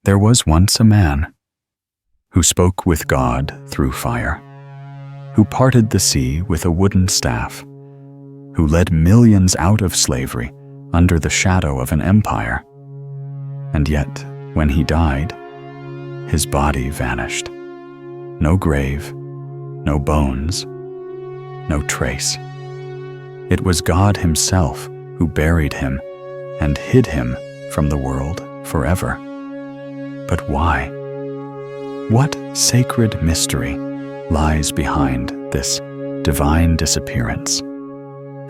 There was once a man who spoke with God through fire, who parted the sea with a wooden staff, who led millions out of slavery under the shadow of an empire. And yet, when he died, his body vanished. No grave, no bones, no trace. It was God himself who buried him and hid him from the world forever. But why? What sacred mystery lies behind this divine disappearance?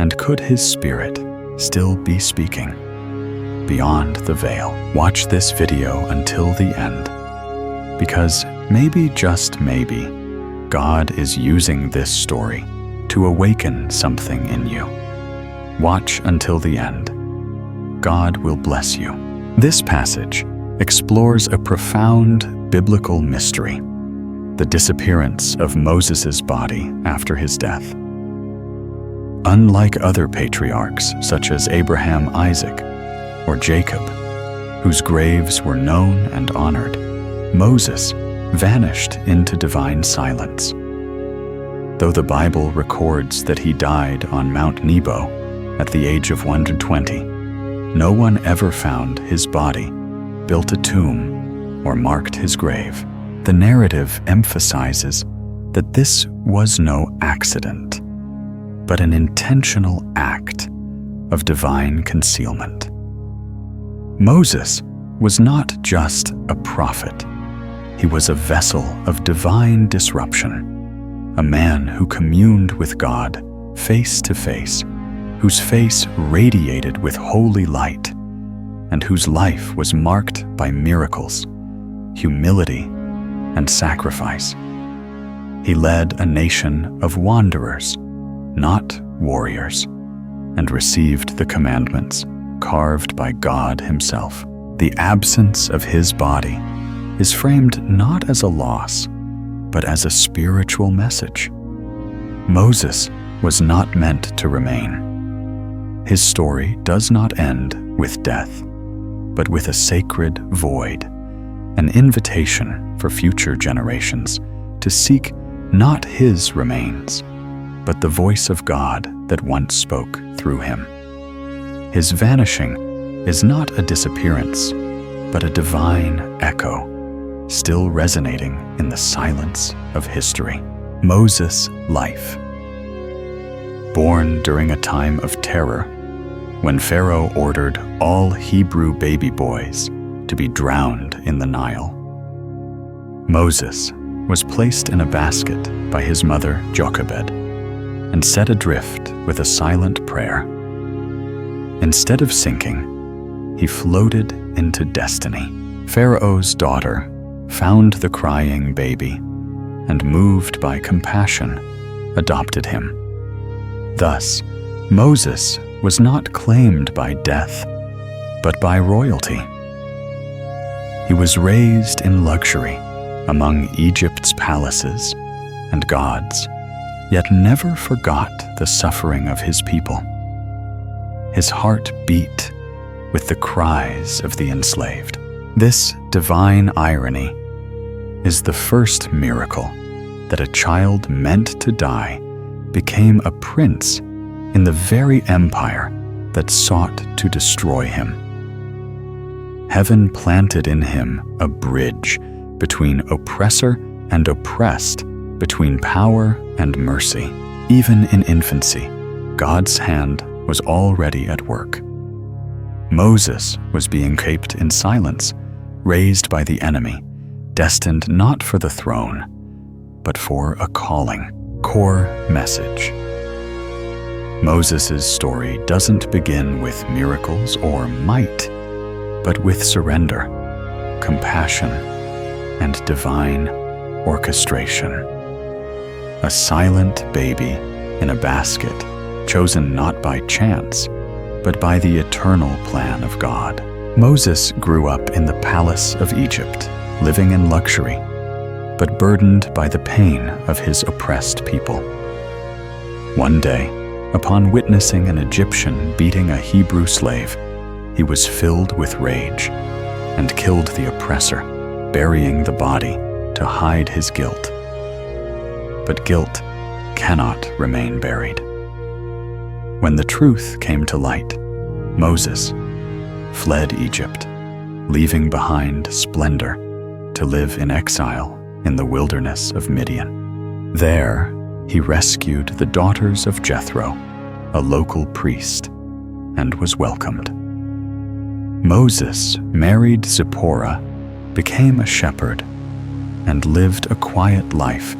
And could his spirit still be speaking beyond the veil? Watch this video until the end, because maybe, just maybe, God is using this story to awaken something in you. Watch until the end. God will bless you. This passage explores a profound biblical mystery, the disappearance of Moses' body after his death. Unlike other patriarchs such as Abraham, Isaac, or Jacob, whose graves were known and honored, Moses vanished into divine silence. Though the Bible records that he died on Mount Nebo at the age of 120, no one ever found his body, built a tomb, or marked his grave. The narrative emphasizes that this was no accident, but an intentional act of divine concealment. Moses was not just a prophet. He was a vessel of divine disruption, a man who communed with God face to face, whose face radiated with holy light, and whose life was marked by miracles, humility, and sacrifice. He led a nation of wanderers, not warriors, and received the commandments carved by God himself. The absence of his body is framed not as a loss, but as a spiritual message. Moses was not meant to remain. His story does not end with death, but with a sacred void, an invitation for future generations to seek not his remains, but the voice of God that once spoke through him. His vanishing is not a disappearance, but a divine echo, still resonating in the silence of history. Moses' life. Born during a time of terror, when Pharaoh ordered all Hebrew baby boys to be drowned in the Nile, Moses was placed in a basket by his mother Jochebed and set adrift with a silent prayer. Instead of sinking, he floated into destiny. Pharaoh's daughter found the crying baby and, moved by compassion, adopted him. Thus, Moses was not claimed by death, but by royalty. He was raised in luxury among Egypt's palaces and gods, yet never forgot the suffering of his people. His heart beat with the cries of the enslaved. This divine irony is the first miracle that a child meant to die became a prince in the very empire that sought to destroy him. Heaven planted in him a bridge between oppressor and oppressed, between power and mercy. Even in infancy, God's hand was already at work. Moses was being kept in silence, raised by the enemy, destined not for the throne, but for a calling. Core message. Moses' story doesn't begin with miracles or might, but with surrender, compassion, and divine orchestration. A silent baby in a basket, chosen not by chance, but by the eternal plan of God. Moses grew up in the palace of Egypt, living in luxury, but burdened by the pain of his oppressed people. One day, upon witnessing an Egyptian beating a Hebrew slave, he was filled with rage. and killed the oppressor, burying the body to hide his guilt. But guilt cannot remain buried. When the truth came to light, Moses fled Egypt, leaving behind splendor to live in exile in the wilderness of Midian. There, he rescued the daughters of Jethro, a local priest, and was welcomed. Moses married Zipporah, became a shepherd, and lived a quiet life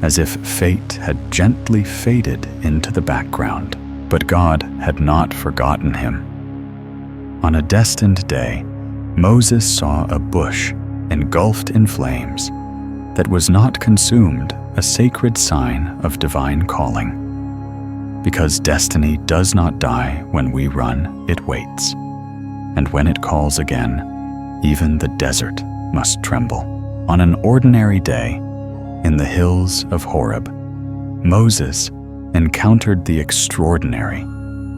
as if fate had gently faded into the background. But God had not forgotten him. On a destined day, Moses saw a bush engulfed in flames that was not consumed, a sacred sign of divine calling. Because destiny does not die when we run, it waits. And when it calls again, even the desert must tremble. On an ordinary day, in the hills of Horeb, Moses encountered the extraordinary,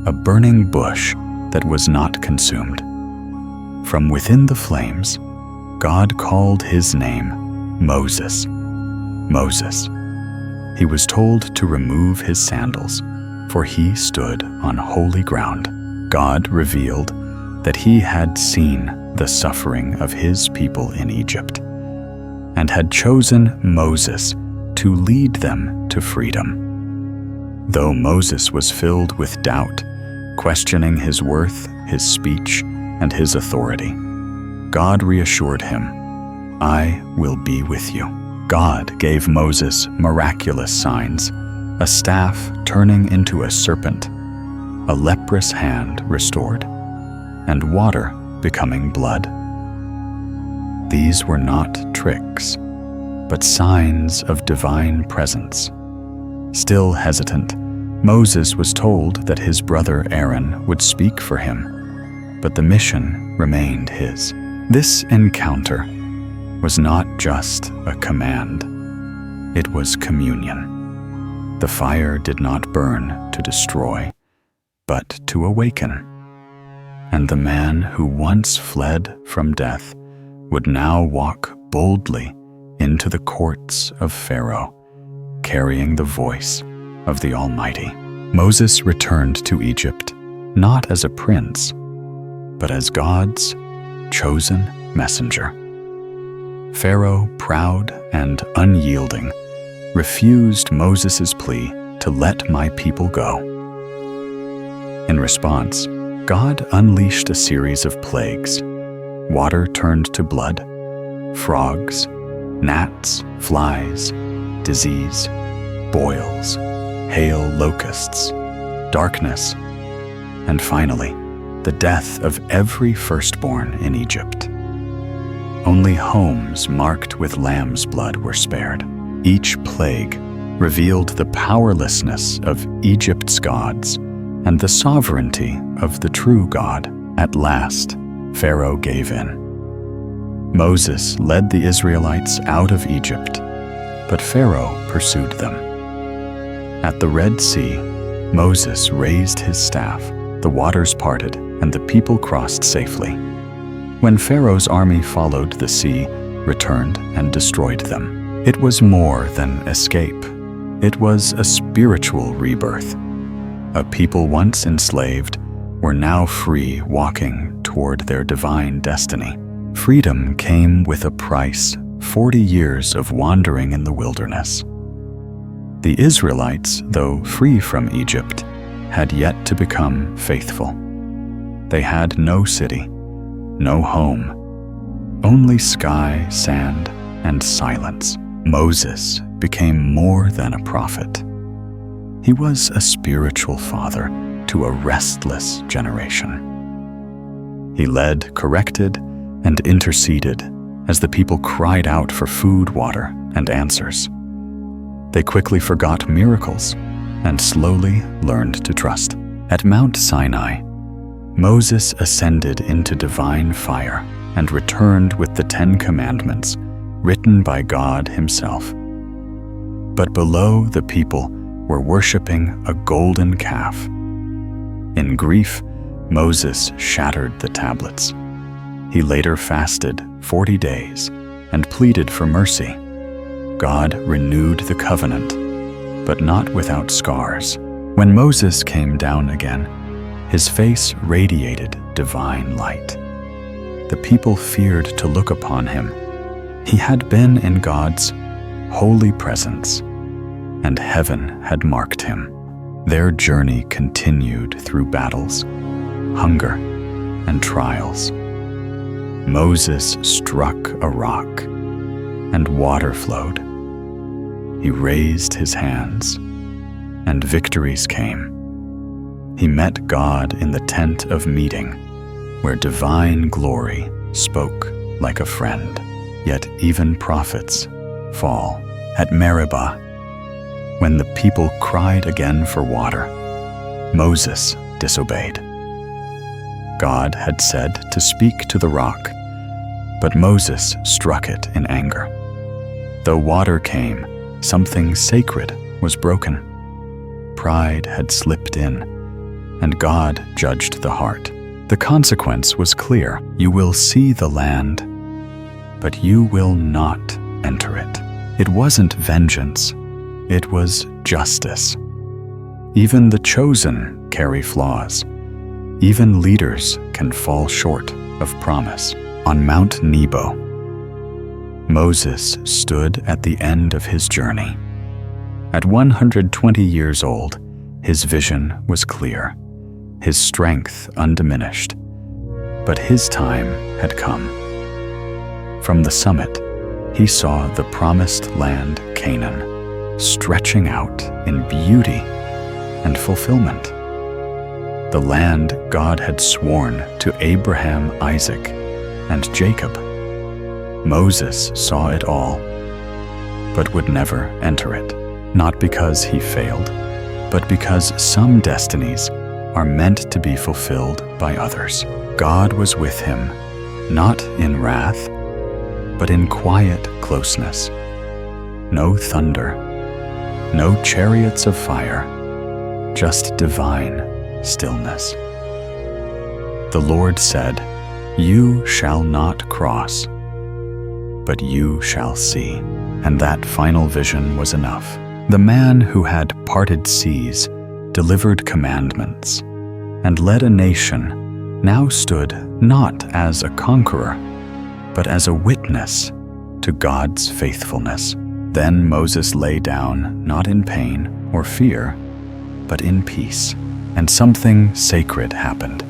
a burning bush that was not consumed. From within the flames, God called his name Moses. Moses. He was told to remove his sandals, for he stood on holy ground. God revealed that he had seen the suffering of his people in Egypt and had chosen Moses to lead them to freedom. Though Moses was filled with doubt, questioning his worth, his speech, and his authority, God reassured him, "I will be with you." God gave Moses miraculous signs, a staff turning into a serpent, a leprous hand restored, and water becoming blood. These were not tricks, but signs of divine presence. Still hesitant, Moses was told that his brother Aaron would speak for him, but the mission remained his. This encounter was not just a command, it was communion. The fire did not burn to destroy, but to awaken. And the man who once fled from death would now walk boldly into the courts of Pharaoh, carrying the voice of the Almighty. Moses returned to Egypt, not as a prince, but as God's chosen messenger. Pharaoh, proud and unyielding, refused Moses' plea to let my people go. In response, God unleashed a series of plagues. Water turned to blood, frogs, gnats, flies, disease, boils, hail, locusts, darkness, and finally, the death of every firstborn in Egypt. Only homes marked with lamb's blood were spared. Each plague revealed the powerlessness of Egypt's gods and the sovereignty of the true God. At last, Pharaoh gave in. Moses led the Israelites out of Egypt, but Pharaoh pursued them. At the Red Sea, Moses raised his staff, the waters parted, and the people crossed safely. When Pharaoh's army followed the sea, returned and destroyed them. It was more than escape. It was a spiritual rebirth. A people once enslaved were now free, walking toward their divine destiny. Freedom came with a price, 40 years of wandering in the wilderness. The Israelites, though free from Egypt, had yet to become faithful. They had no city, no home, only sky, sand, and silence. Moses became more than a prophet. He was a spiritual father to a restless generation. He led, corrected, and interceded as the people cried out for food, water, and answers. They quickly forgot miracles and slowly learned to trust. At Mount Sinai, Moses ascended into divine fire and returned with the 10 Commandments written by God himself. But below, the people were worshiping a golden calf. In grief, Moses shattered the tablets. He later fasted 40 days and pleaded for mercy. God renewed the covenant, but not without scars. When Moses came down again, his face radiated divine light. The people feared to look upon him. He had been in God's holy presence, and heaven had marked him. Their journey continued through battles, hunger, and trials. Moses struck a rock, and water flowed. He raised his hands, and victories came. He met God in the tent of meeting, where divine glory spoke like a friend. Yet even prophets fall. At Meribah, when the people cried again for water, Moses disobeyed. God had said to speak to the rock, but Moses struck it in anger. Though water came, something sacred was broken. Pride had slipped in, and God judged the heart. The consequence was clear. You will see the land, but you will not enter it. It wasn't vengeance, it was justice. Even the chosen carry flaws. Even leaders can fall short of promise. On Mount Nebo, Moses stood at the end of his journey. At 120 years old, his vision was clear, his strength undiminished. But his time had come. From the summit, he saw the promised land Canaan, stretching out in beauty and fulfillment. The land God had sworn to Abraham, Isaac, and Jacob. Moses saw it all, but would never enter it, not because he failed, but because some destinies are meant to be fulfilled by others. God was with him, not in wrath, but in quiet closeness. No thunder, no chariots of fire, just divine stillness. The Lord said, "You shall not cross, but you shall see." And that final vision was enough. The man who had parted seas, delivered commandments, and led a nation now stood not as a conqueror, but as a witness to God's faithfulness. Then Moses lay down, not in pain or fear, but in peace, and something sacred happened.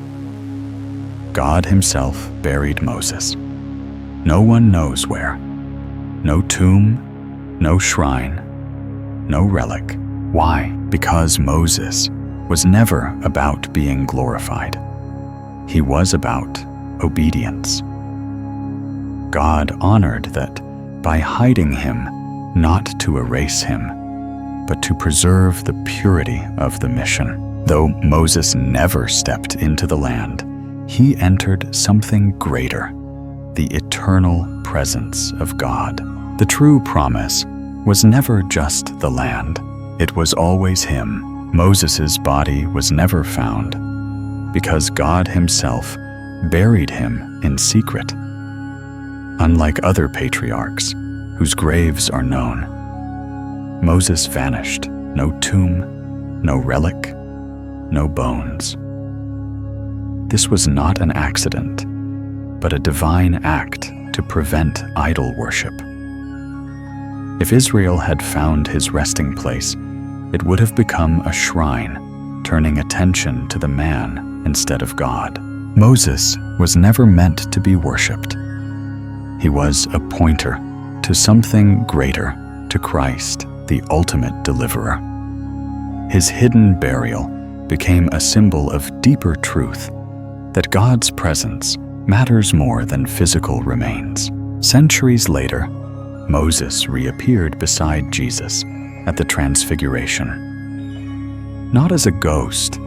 God himself buried Moses. No one knows where. No tomb, no shrine, no relic. Why? Because Moses was never about being glorified. He was about obedience. God honored that by hiding him, not to erase him, but to preserve the purity of the mission. Though Moses never stepped into the land, he entered something greater, the eternal presence of God. The true promise was never just the land. It was always him. Moses' body was never found because God himself buried him in secret. Unlike other patriarchs, whose graves are known, Moses vanished. No tomb, no relic, no bones. This was not an accident, but a divine act to prevent idol worship. If Israel had found his resting place, it would have become a shrine, turning attention to the man instead of God. Moses was never meant to be worshipped. He was a pointer to something greater, to Christ, the ultimate deliverer. His hidden burial became a symbol of deeper truth, that God's presence matters more than physical remains. Centuries later, Moses reappeared beside Jesus at the Transfiguration. Not as a ghost,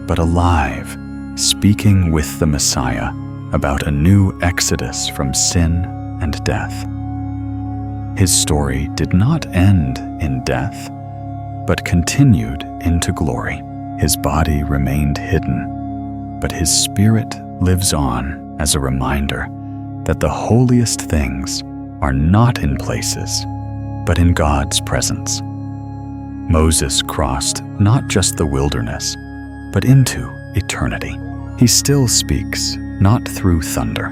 but alive, speaking with the Messiah about a new exodus from sin and death. His story did not end in death, but continued into glory. His body remained hidden, but his spirit lives on as a reminder that the holiest things are not in places, but in God's presence. Moses crossed not just the wilderness, but into eternity. He still speaks, not through thunder,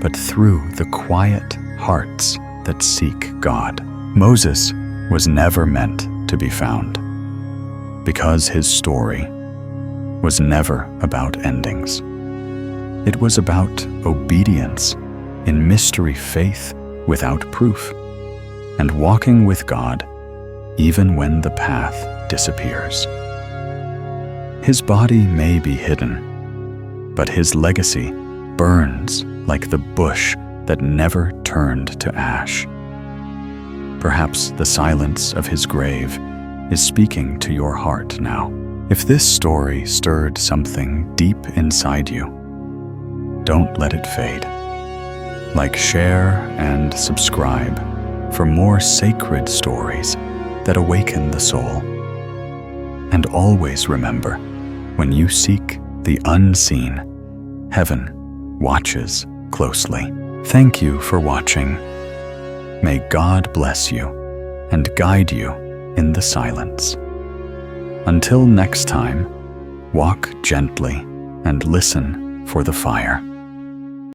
but through the quiet hearts that seek God. Moses was never meant to be found, because his story was never about endings. It was about obedience in mystery faith without proof, and walking with God even when the path disappears. His body may be hidden, but his legacy burns like the bush that never turned to ash. Perhaps the silence of his grave is speaking to your heart now. If this story stirred something deep inside you, don't let it fade. Like, share, and subscribe for more sacred stories that awaken the soul. And always remember, when you seek the unseen, heaven watches closely. Thank you for watching. May God bless you and guide you in the silence. Until next time, walk gently and listen for the fire.